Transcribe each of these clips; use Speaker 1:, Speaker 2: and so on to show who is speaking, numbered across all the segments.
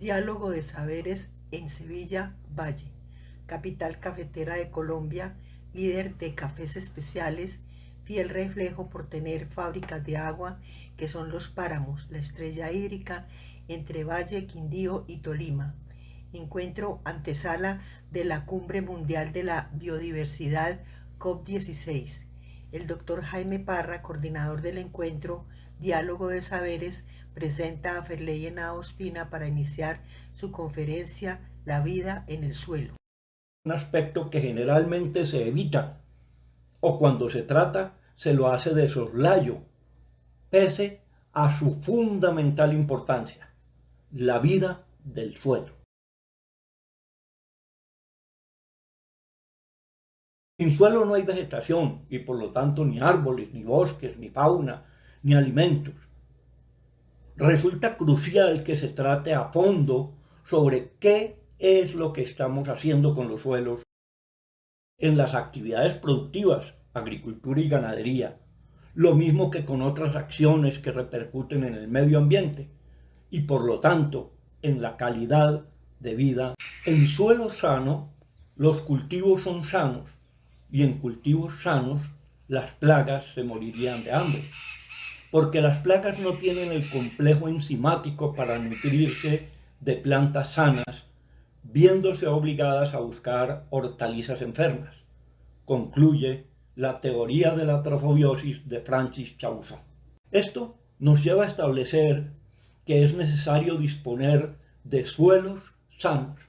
Speaker 1: Diálogo de saberes en Sevilla, Valle, capital cafetera de Colombia, líder de cafés especiales, fiel reflejo por tener fábricas de agua que son los páramos, la estrella hídrica entre Valle, Quindío y Tolima. Encuentro antesala de la Cumbre Mundial de la Biodiversidad COP16. El doctor Jaime Parra, coordinador del encuentro Diálogo de Saberes, presenta a Ferley Henao Ospina para iniciar su conferencia La vida en el suelo.
Speaker 2: Un aspecto que generalmente se evita o cuando se trata se lo hace de soslayo, pese a su fundamental importancia, la vida del suelo. Sin suelo no hay vegetación y por lo tanto ni árboles, ni bosques, ni fauna, ni alimentos. Resulta crucial que se trate a fondo sobre qué es lo que estamos haciendo con los suelos en las actividades productivas, agricultura y ganadería, lo mismo que con otras acciones que repercuten en el medio ambiente y por lo tanto en la calidad de vida. En suelo sano, los cultivos son sanos y en cultivos sanos las plagas se morirían de hambre, porque las plagas no tienen el complejo enzimático para nutrirse de plantas sanas, viéndose obligadas a buscar hortalizas enfermas, concluye la teoría de la trofobiosis de Francis Chausson. Esto nos lleva a establecer que es necesario disponer de suelos sanos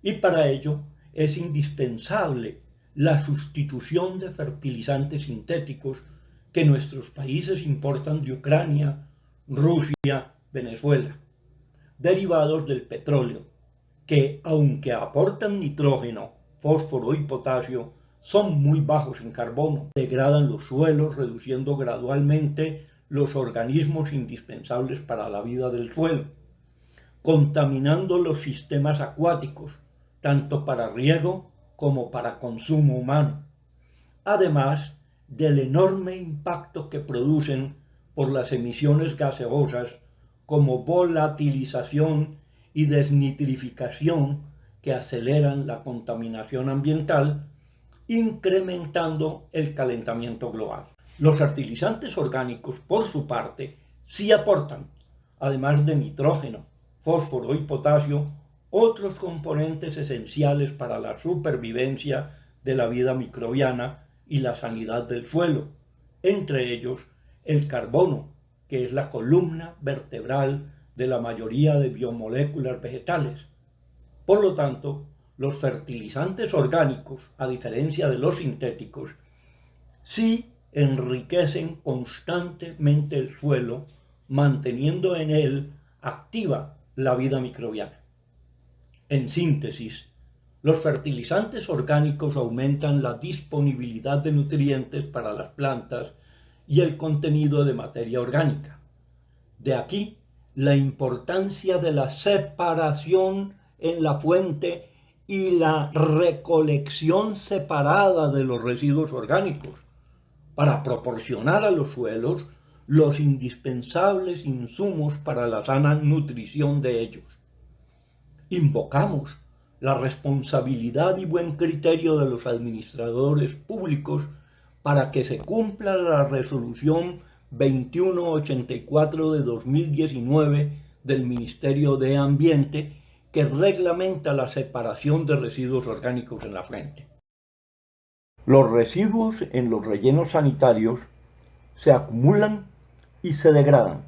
Speaker 2: y para ello es indispensable la sustitución de fertilizantes sintéticos que nuestros países importan de Ucrania, Rusia, Venezuela, derivados del petróleo, que aunque aportan nitrógeno, fósforo y potasio, son muy bajos en carbono, degradan los suelos reduciendo gradualmente los organismos indispensables para la vida del suelo, contaminando los sistemas acuáticos, tanto para riego como para consumo humano, además del enorme impacto que producen por las emisiones gaseosas como volatilización y desnitrificación que aceleran la contaminación ambiental, incrementando el calentamiento global. Los fertilizantes orgánicos, por su parte, sí aportan, además de nitrógeno, fósforo y potasio, otros componentes esenciales para la supervivencia de la vida microbiana y la sanidad del suelo, entre ellos el carbono, que es la columna vertebral de la mayoría de biomoléculas vegetales. Por lo tanto, los fertilizantes orgánicos, a diferencia de los sintéticos, sí enriquecen constantemente el suelo, manteniendo en él activa la vida microbiana. En síntesis, los fertilizantes orgánicos aumentan la disponibilidad de nutrientes para las plantas y el contenido de materia orgánica. De aquí la importancia de la separación en la fuente y la recolección separada de los residuos orgánicos para proporcionar a los suelos los indispensables insumos para la sana nutrición de ellos. Invocamos la responsabilidad y buen criterio de los administradores públicos para que se cumpla la resolución 2184 de 2019 del Ministerio de Ambiente que reglamenta la separación de residuos orgánicos en la fuente. Los residuos en los rellenos sanitarios se acumulan y se degradan,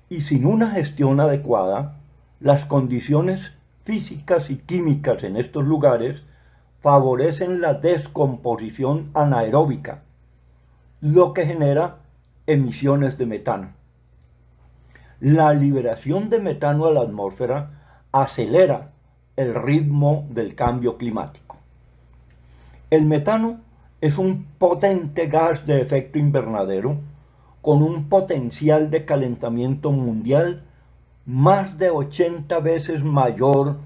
Speaker 2: y sin una gestión adecuada, las condiciones físicas y químicas en estos lugares favorecen la descomposición anaeróbica, lo que genera emisiones de metano. La liberación de metano a la atmósfera acelera el ritmo del cambio climático. El metano es un potente gas de efecto invernadero con un potencial de calentamiento mundial más de 80 veces mayor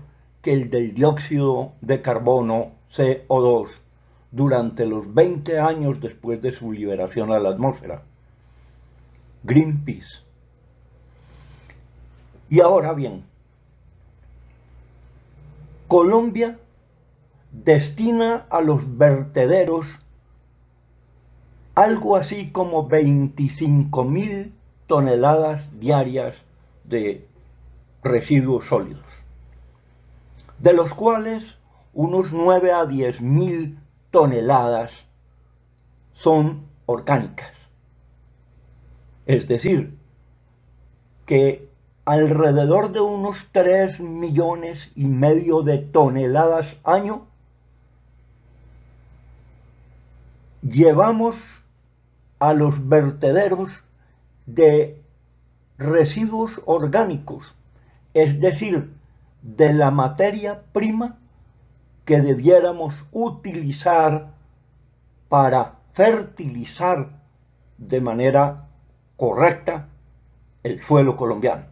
Speaker 2: que el del dióxido de carbono CO2 durante los 20 años después de su liberación a la atmósfera. Greenpeace. Y ahora bien, Colombia destina a los vertederos algo así como 25.000 toneladas diarias de residuos sólidos, de los cuales unos 9 a 10.000 toneladas son orgánicas. Es decir, que alrededor de unos 3,5 millones de toneladas año llevamos a los vertederos de residuos orgánicos, es decir, de la materia prima que debiéramos utilizar para fertilizar de manera correcta el suelo colombiano.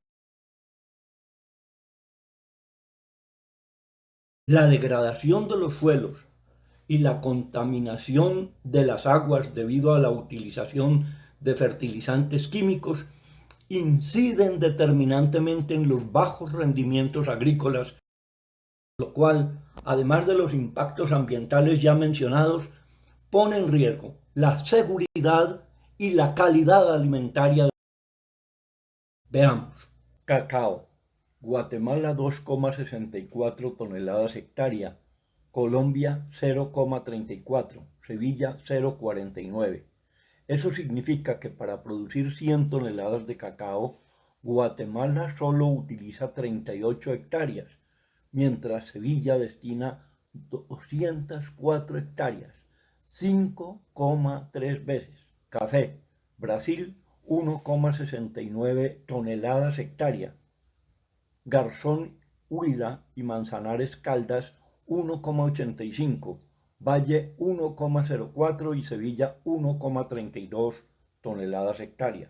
Speaker 2: La degradación de los suelos y la contaminación de las aguas debido a la utilización de fertilizantes químicos inciden determinantemente en los bajos rendimientos agrícolas, lo cual, además de los impactos ambientales ya mencionados, pone en riesgo la seguridad y la calidad alimentaria. Veamos. Cacao. Guatemala 2,64 toneladas hectárea, Colombia 0,34, Sevilla 0,49. Eso significa que para producir 100 toneladas de cacao, Guatemala solo utiliza 38 hectáreas, mientras Sevilla destina 204 hectáreas, 5,3 veces. Café. Brasil 1,69 toneladas hectárea, Garzón, Huila y Manzanares Caldas 1,85, Valle 1,04 y Sevilla 1,32 toneladas hectárea.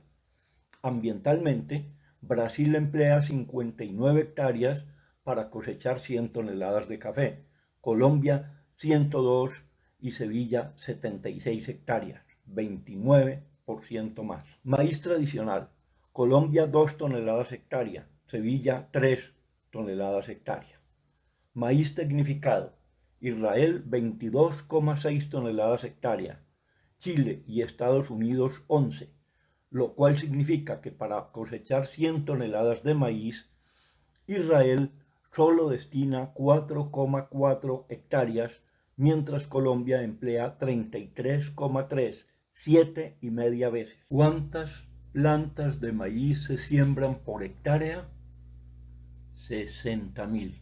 Speaker 2: Ambientalmente, Brasil emplea 59 hectáreas para cosechar 100 toneladas de café, Colombia 102 y Sevilla 76 hectáreas, 29% más. Maíz tradicional, Colombia 2 toneladas hectárea, Sevilla 3 toneladas hectárea. Maíz tecnificado, Israel 22,6 toneladas hectárea, Chile y Estados Unidos 11, lo cual significa que para cosechar 100 toneladas de maíz, Israel solo destina 4,4 hectáreas, mientras Colombia emplea 33,3, 7,5 veces. ¿Cuántas plantas de maíz se siembran por hectárea? 60.000.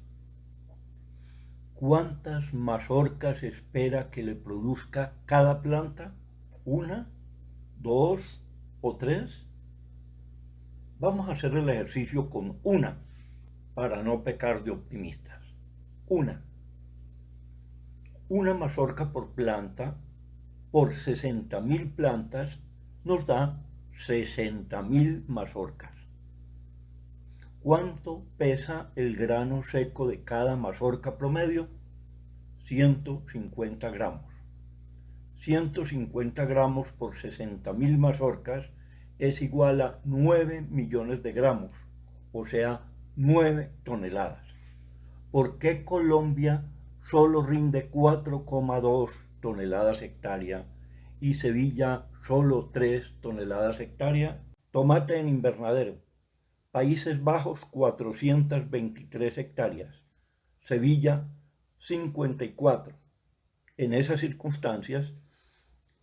Speaker 2: ¿Cuántas mazorcas espera que le produzca cada planta? ¿1, 2 o 3? Vamos a hacer el ejercicio con una, para no pecar de optimistas. Una mazorca por planta, por 60.000 plantas, nos da 60.000 mazorcas. ¿Cuánto pesa el grano seco de cada mazorca promedio? 150 gramos. 150 gramos por 60.000 mazorcas es igual a 9 millones de gramos, o sea, 9 toneladas. ¿Por qué Colombia solo rinde 4,2 toneladas hectárea y Sevilla solo 3 toneladas hectárea? Tomate en invernadero. Países Bajos 423 hectáreas, Sevilla 54. En esas circunstancias,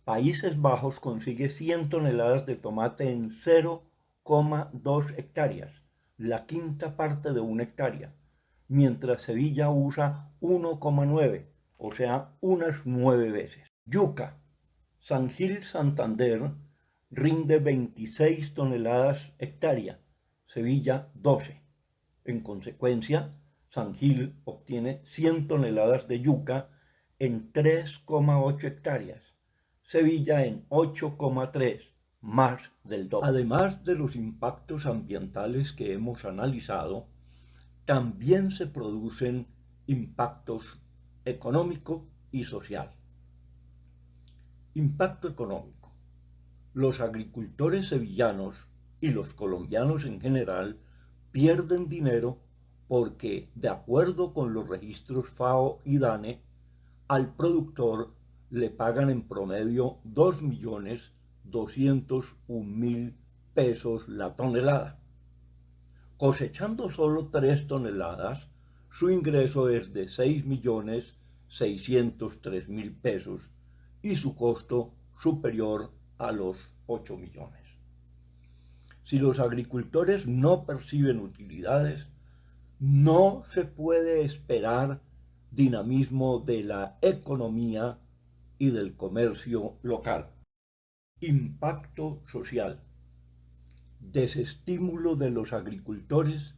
Speaker 2: Países Bajos consigue 100 toneladas de tomate en 0,2 hectáreas, la quinta parte de una hectárea, mientras Sevilla usa 1,9, o sea, unas 9 veces. Yuca. San Gil Santander rinde 26 toneladas hectárea, Sevilla 12. En consecuencia, San Gil obtiene 100 toneladas de yuca en 3,8 hectáreas, Sevilla en 8,3, más del doble. Además de los impactos ambientales que hemos analizado, también se producen impactos económico y social. Impacto económico. Los agricultores sevillanos y los colombianos en general pierden dinero porque de acuerdo con los registros FAO y DANE, al productor le pagan en promedio 2.201.000 pesos la tonelada. Cosechando solo 3 toneladas, su ingreso es de 6.603.000 pesos y su costo superior a los 8 millones. Si los agricultores no perciben utilidades, no se puede esperar dinamismo de la economía y del comercio local. Impacto social. Desestímulo de los agricultores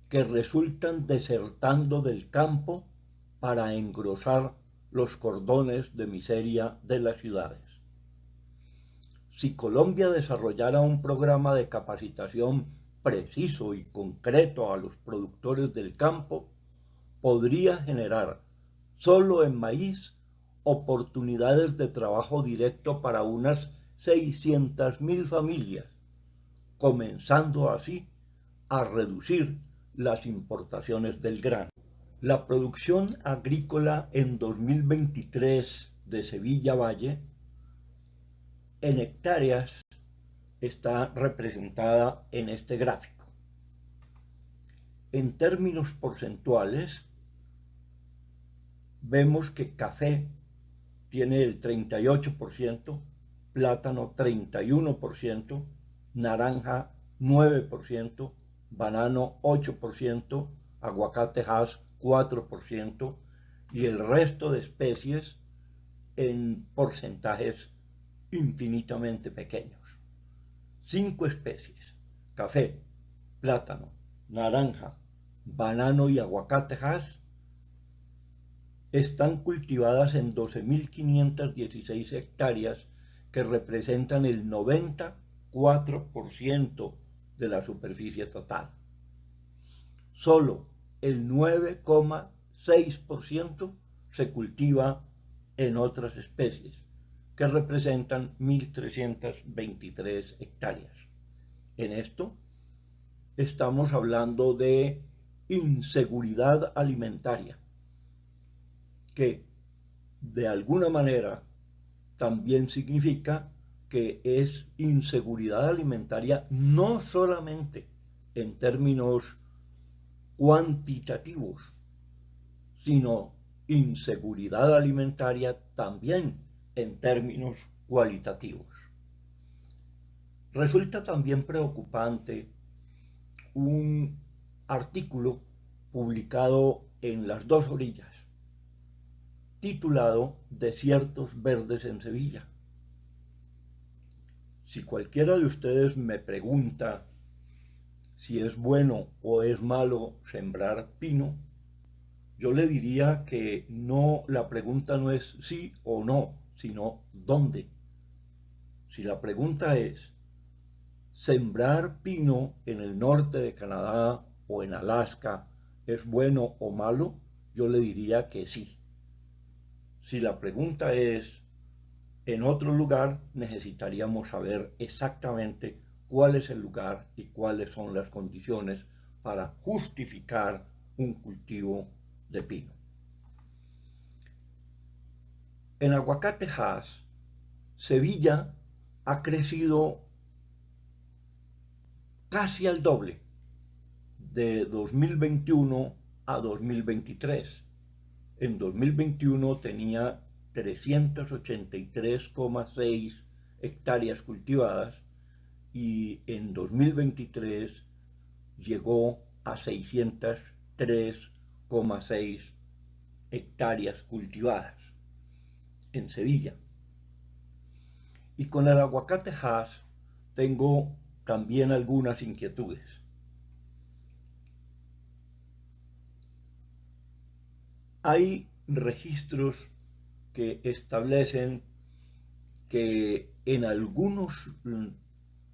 Speaker 2: que resultan desertando del campo para engrosar los cordones de miseria de las ciudades. Si Colombia desarrollara un programa de capacitación preciso y concreto a los productores del campo, podría generar solo en maíz oportunidades de trabajo directo para unas 600.000 familias, comenzando así a reducir las importaciones del grano. La producción agrícola en 2023 de Sevilla Valle en hectáreas está representada en este gráfico. En términos porcentuales, vemos que café tiene el 38%, plátano 31%, naranja 9%, banano 8%, aguacate Hass 4% y el resto de especies en porcentajes infinitamente pequeños. 5 especies: café, plátano, naranja, banano y aguacate Hass están cultivadas en 12.516 hectáreas que representan el 94% de la superficie total. Solo el 9,6% se cultiva en otras especies, que representan 1.323 hectáreas. En esto estamos hablando de inseguridad alimentaria, que de alguna manera también significa que es inseguridad alimentaria no solamente en términos cuantitativos, sino inseguridad alimentaria también en términos cualitativos. Resulta también preocupante un artículo publicado en Las Dos Orillas, titulado Desiertos verdes en Sevilla. Si cualquiera de ustedes me pregunta si es bueno o es malo sembrar pino, yo le diría que no, la pregunta no es sí o no, sino dónde. Si la pregunta es, ¿sembrar pino en el norte de Canadá o en Alaska es bueno o malo? Yo le diría que sí. Si la pregunta es en otro lugar, necesitaríamos saber exactamente cuál es el lugar y cuáles son las condiciones para justificar un cultivo de pino. En aguacate Hass, Sevilla ha crecido casi al doble de 2021 a 2023. En 2021 tenía 383,6 hectáreas cultivadas y en 2023 llegó a 603,6 hectáreas cultivadas en Sevilla. Y con el aguacate Hass tengo también algunas inquietudes. Hay registros que establecen que en algunos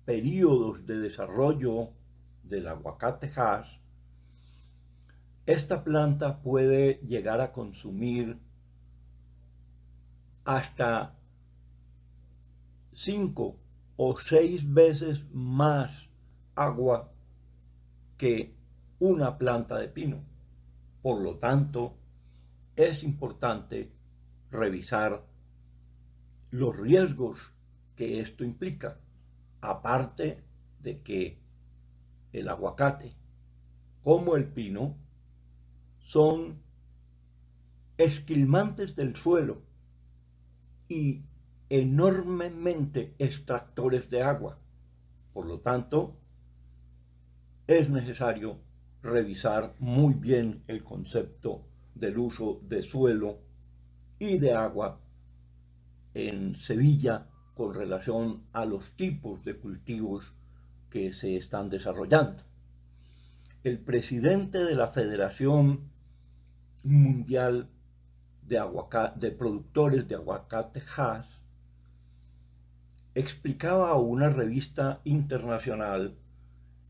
Speaker 2: periodos de desarrollo del aguacate Hass, esta planta puede llegar a consumir hasta 5 o 6 veces más agua que una planta de pino. Por lo tanto, es importante revisar los riesgos que esto implica, aparte de que el aguacate como el pino son esquilmantes del suelo y enormemente extractores de agua. Por lo tanto, es necesario revisar muy bien el concepto del uso de suelo y de agua en Sevilla con relación a los tipos de cultivos que se están desarrollando. El presidente de la Federación Mundial de Productores de Aguacate Hass explicaba a una revista internacional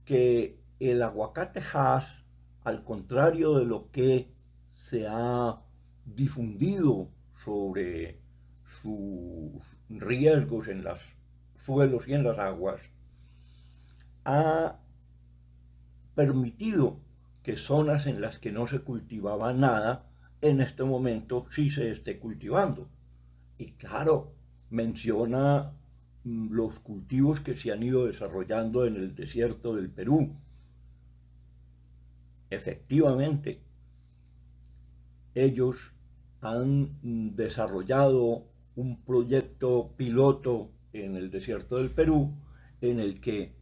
Speaker 2: que el aguacate Hass, al contrario de lo que se ha difundido sobre sus riesgos en los suelos y en las aguas, ha permitido que zonas en las que no se cultivaba nada, en este momento sí se esté cultivando. Y claro, menciona los cultivos que se han ido desarrollando en el desierto del Perú. Efectivamente, ellos han desarrollado un proyecto piloto en el desierto del Perú en el que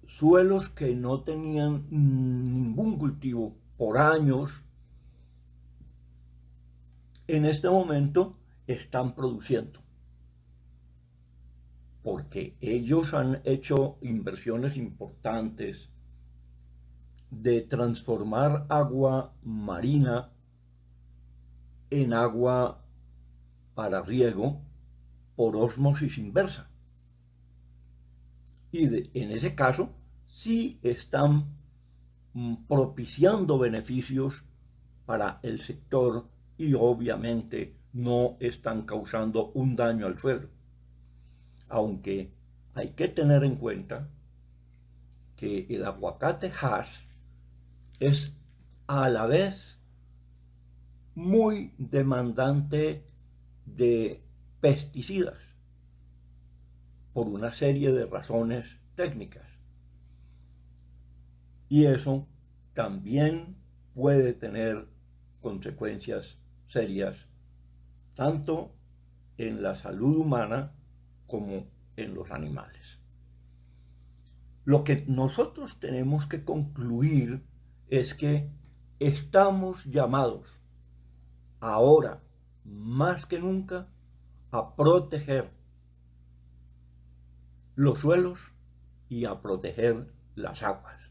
Speaker 2: suelos que no tenían ningún cultivo por años, en este momento están produciendo. Porque ellos han hecho inversiones importantes de transformar agua marina en agua para riego por ósmosis inversa. Y en ese caso sí están propiciando beneficios para el sector y obviamente no están causando un daño al suelo. Aunque hay que tener en cuenta que el aguacate Hass es a la vez muy demandante de pesticidas por una serie de razones técnicas. Y eso también puede tener consecuencias serias tanto en la salud humana como en los animales. Lo que nosotros tenemos que concluir es que estamos llamados ahora más que nunca a proteger los suelos y a proteger las aguas.